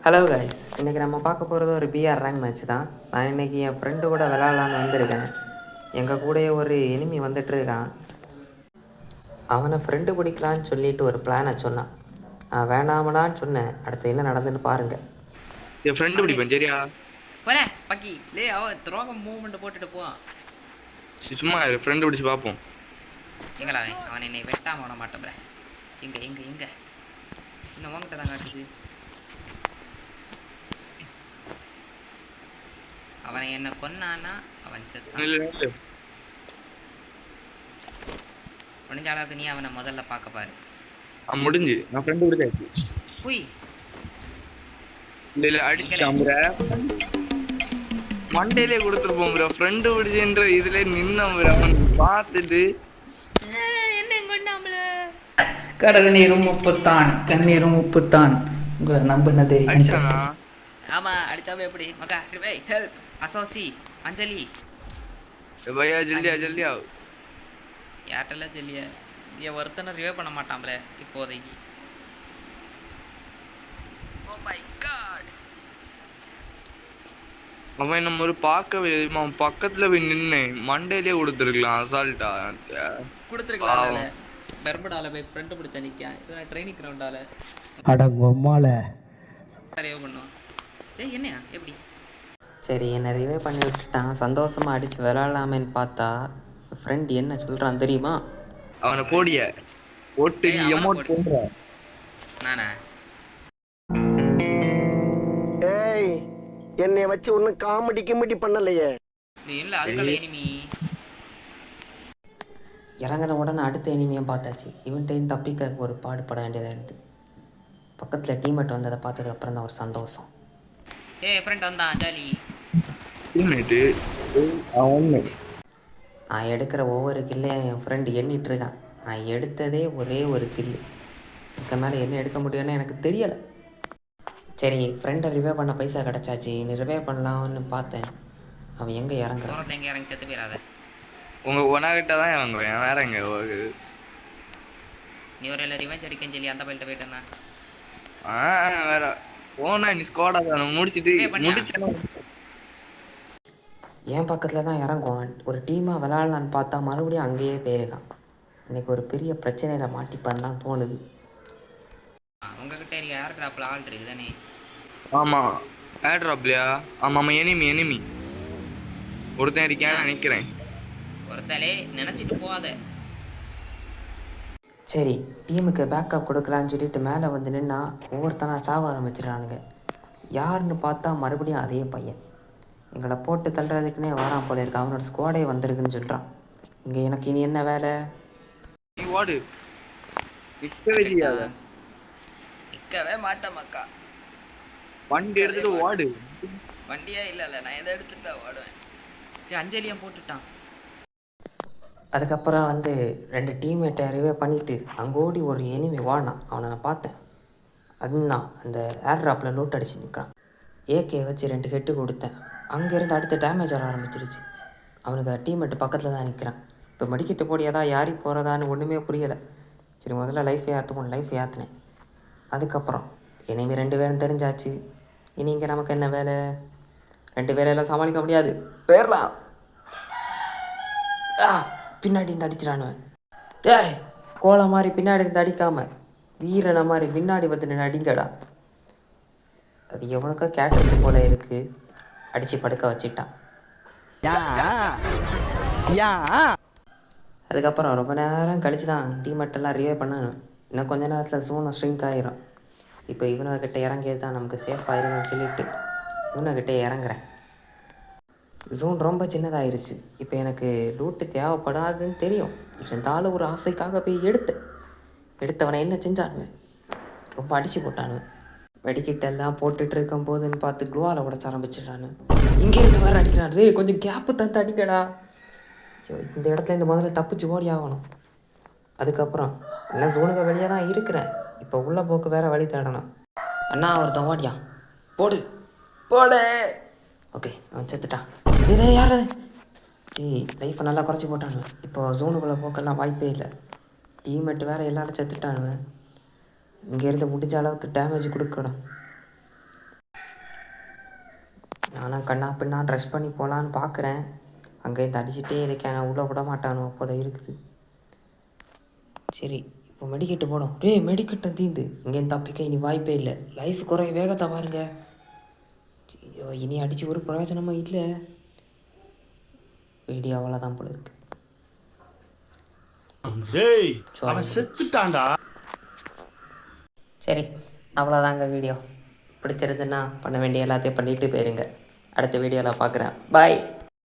Hello guys, இன்றைக்கி நம்ம பார்க்க போகிறது ஒரு பிஆர் ரேங்க் மேட்ச் தான். நான் இன்றைக்கி என் ஃப்ரெண்டு கூட விளாட்லான்னு வந்திருக்கேன். எங்கள் கூடயே ஒரு எனிமி வந்துட்டுருக்கான். அவனை ஃப்ரெண்டு பிடிக்கலான்னு சொல்லிட்டு ஒரு பிளானை சொன்னான். நான் வேணாமடான்னு சொன்னேன். அடுத்து என்ன நடந்துன்னு பாருங்கள். என் ஃப்ரெண்டு பிடிப்பேன் சரியா? வரேன் பக்கி லே அவன் துரோகம் மூவ்மெண்ட் போட்டுட்டு போவான். சும்மா ஃப்ரெண்டு பிடிச்சி பார்ப்போம். எங்களா அவன் என்னை வெட்டாம விட மாட்டேன். எங்க எங்க எங்க இன்னும் உங்ககிட்ட தான் காட்டுது. அவனை என்ன கொன்னானா அவன் செத்தான். முடிஞ்ச அளவுக்கு நீ அவனை முதல்ல பார்க்க பாரு. முடிஞ்சு நான் ஃப்ரெண்டு பிடிச்சாச்சு. போய் இல்ல அடிச்சிட்டான் ப்ரோ. மண்டையிலே கொடுத்துருப்போம் ப்ரோ. ஃப்ரெண்டு பிடிச்சன்ற இதுல நின்னோம் ப்ரோ. அவன் பார்த்துட்டு என்ன கொண்டாமல கடல் நீரும் உப்புத்தான், கண்ணீரும் உப்புத்தான். உங்களை நம்பினதே அடிச்சானா? ஆமா அடிச்சாவே எப்படி மக்கா வை ஹெல்ப் அசோசி அஞ்சலி பையா ஜல்தியா ஜல்தியா. யார்ட்டெல்லாம் ஜல்லிய இங்கே ஒருத்தனை ரிவே பண்ண மாட்டான்ல இப்போதைக்கு. ஓ மை காட், அவன் நம்ம ஒரு பார்க்கவே அவன் பக்கத்துல போய் நின்னு மண்டையிலே கொடுத்துருக்கலாம். அசால்ட்டா கொடுத்துருக்கலாம். பெர்முடால போய் ஃப்ரெண்ட் பிடிச்ச நிற்கான். இதெல்லாம் ட்ரைனிங் கிரவுண்டால அடங்கம்மால ரிவே பண்ணுவான். டேய் என்னையா எப்படி? சரி, என்னை ரிவே பண்ணி விட்டுட்டான். சந்தோஷமாக அடித்து விளாட்லாமேன்னு பார்த்தா ஃப்ரெண்ட் என்ன சொல்கிறான் தெரியுமா? அவனை போடிய போட்டு எமோட் பண்ற. நானா ஏய், என்னை வச்சு ஒன்னும் காமெடி கிமெடி பண்ணலையே. நீ இல்ல அதுக்குள்ள எனிமி இறங்குன உடனே அடுத்த எனிமியை பார்த்தாச்சு. இவன்கிட்டையும் தப்பிக்க ஒரு பாடுபட வேண்டியதாக இருந்தது. பக்கத்தில் டீம்மேட் வந்ததை பார்த்ததுக்கப்புறம் தான் ஒரு சந்தோஷம். ஏய் ஃப்ரெண்ட் வந்தான் ஜாலி. டீம்மேட்டு அவன் நான் எடுக்கிற ஒவ்வொரு கில்லையும் என் ஃப்ரெண்டு எண்ணிட்டுருக்கான். நான் எடுத்ததே ஒரே ஒரு கில்லு. இதுக்கு மேலே என்ன எடுக்க முடியும்னு எனக்கு தெரியலை. சரி, ஃப்ரெண்டை ரிவே பண்ண பைசா கிடச்சாச்சு. நீ ரிவே பண்ணலாம்னு பார்த்தேன். அவன் எங்கே இறங்குறான்? தூரத்தை எங்கே இறங்கி செத்து போயிடாத. உங்க ஒனாகிட்ட தான் இறங்குவேன். வேற எங்க நீ ஒரு இல்லை ரிவெஞ்ச் அடிக்கன்னு சொல்லி அந்த பையில்ட்ட போயிட்டேன்னா வேற போனா நீ ஸ்குவாடா முடிச்சுட்டு முடிச்சேன்னா என் பக்கத்தில் தான் இறங்குவான். ஒரு டீமாக விளாட்லான்னு பார்த்தா மறுபடியும் அங்கேயே போயிருக்கான். இன்றைக்கி ஒரு பெரிய பிரச்சனையில் மாட்டிப்பான்னு தான் தோணுது. உங்ககிட்ட இருக்க ஏர் கிராப்பில் ஆள் இருக்குது தானே? ஆமாம் ஏர் ட்ராப்லையா? ஆமாம் ஆமாம் எனிமி எனிமி ஒருத்தன் இருக்கேன்னு நினைக்கிறேன். ஒருத்தலே நினச்சிட்டு போகாத. சரி, டீமுக்கு பேக்கப் கொடுக்கலான்னு சொல்லிட்டு மேலே வந்து நின்னா ஒவ்வொருத்தனா சாவ ஆரம்பிச்சிடறானுங்க. யாருன்னு பார்த்தா மறுபடியும் அதே பையன். எங்களை போட்டு தள்ளுறதுக்குன்னே வரான் போல இருக்கு. அவனோட ஸ்குவாடே வந்திருக்குன்னு சொல்கிறான். இங்கே எனக்கு இனி என்ன வேலை? நீ ஓடு. நிற்கவே மாட்டேன் மக்கா. வண்டி எடுத்துட்டு ஓடு. வண்டியே இல்லை நான் எதை எடுத்துட்டு தான் ஓடுவேன். அஞ்சலியும் போட்டுட்டான். அதுக்கப்புறம் வந்து 2 டீம்மேட்டை ரிவே பண்ணிவிட்டு அங்கே ஓடி ஒரு எனிமி வாடினான். அவனை நான் பார்த்தேன். அதுதான் அந்த ஏர் ட்ராப்பில் லூட் அடித்து நிற்கிறான். ஏகே வச்சு 2 ஹெட்டு கொடுத்தேன். அங்கேருந்து அடுத்த டேமேஜ் வர ஆரம்பிச்சிருச்சு. அவனுக்கு டீம்மேட்டு பக்கத்தில் தான் நிற்கிறான். இப்போ மெடிக்கெட்டு போடியாதா யாரி போகிறதான்னு ஒன்றுமே புரியலை. சரி, முதல்ல லைஃபை ஏற்றுவோம். லைஃபை ஏற்றுனேன். அதுக்கப்புறம் எனிமி 2 பேரும் தெரிஞ்சாச்சு. இனி இங்கே நமக்கு என்ன வேலை? 2 பேரெல்லாம் சமாளிக்க முடியாது. போயிடலாம். பின்னாடி இருந்து அடிச்சிடானுவன். டேய், கோலை மாதிரி பின்னாடி இருந்து அடிக்காமல் வீரனை மாதிரி பின்னாடி வந்து நின்று அடிங்கடா. அது எவனுக்கோ கேட்டுச்சு போல இருக்குது. அடித்து படுக்க வச்சிட்டான். அதுக்கப்புறம் ரொம்ப நேரம் கழிச்சு தான் டீமெட்டெல்லாம் ரிவே பண்ணணும். இன்னும் கொஞ்ச நேரத்தில் ஜோனை ஸ்ட்ரிங்க் ஆகிரும். இப்போ இவனுக்கிட்ட இறங்கியது தான் நமக்கு சேஃப் ஆயிருன்னு சொல்லிட்டு இவனுக்கிட்ட இறங்குறேன். ஜோன் ரொம்ப சின்னதாயிருச்சு. இப்போ எனக்கு லூட்டு தேவைப்படாதுன்னு தெரியும். இருந்தாலும் ஒரு ஆசைக்காக போய் எடுத்தவனை என்ன செஞ்சானுவேன்? ரொம்ப அடித்து போட்டானுவேன். வெடிக்கிட்டெல்லாம் போட்டுட்டு இருக்கும் போதுன்னு பார்த்து குளோவால் உடச்ச ஆரம்பிச்சிடானு. இங்கேருந்து வேறு அடிக்கிறான். ரே, கொஞ்சம் கேப்பு தந்து அடிக்கடா. இந்த இடத்துல இந்த முதல்ல தப்பிச்சு ஓடி ஆகணும். அதுக்கப்புறம் எல்லாம் ஜோனுக்கு வெளியே தான் இருக்கிறேன். இப்போ உள்ள போக்கு வேறு வழி தேடணும். அண்ணா ஒருத்தன் ஓடியா போடு போடு. ஓகே, அவன் செத்துட்டான். இதே யார்? லைஃப்பை நல்லா குறைச்சி போட்டானுவேன். இப்போ ஜோனுக்குள்ளே போக்கெல்லாம் வாய்ப்பே இல்லை. டீம்மேட்டு வேறு எல்லாரும் செத்துட்டானுவேன். இங்கேருந்து முடிஞ்ச அளவுக்கு டேமேஜ் கொடுக்கணும். நானும் கண்ணா பின்னா ட்ரெஸ் பண்ணி போகலான்னு பார்க்குறேன். அங்கேருந்து அடிச்சுட்டே இருக்கேன், நான் உள்ளே விட மாட்டானோ போல இருக்குது. சரி இப்போ மெடிக்கெட்டு போடும். மெடிக்கெட்டை தீந்து இங்கேருந்து தப்பிக்க இனி வாய்ப்பே இல்லை. லைஃப் குறைய வேகத்தை பாருங்க. ஐயோ, இனி அடித்து ஒரு பிரயோஜனமும் இல்லை. வீடியோ அவ்வளோதான் போல இருக்கு. சரி அவ்வளோதாங்க வீடியோ. பிடிச்சிருந்துன்னா பண்ண வேண்டிய எல்லாத்தையும் பண்ணிட்டு போயிருங்க. அடுத்த வீடியோவில் பார்க்குறேன். பாய்.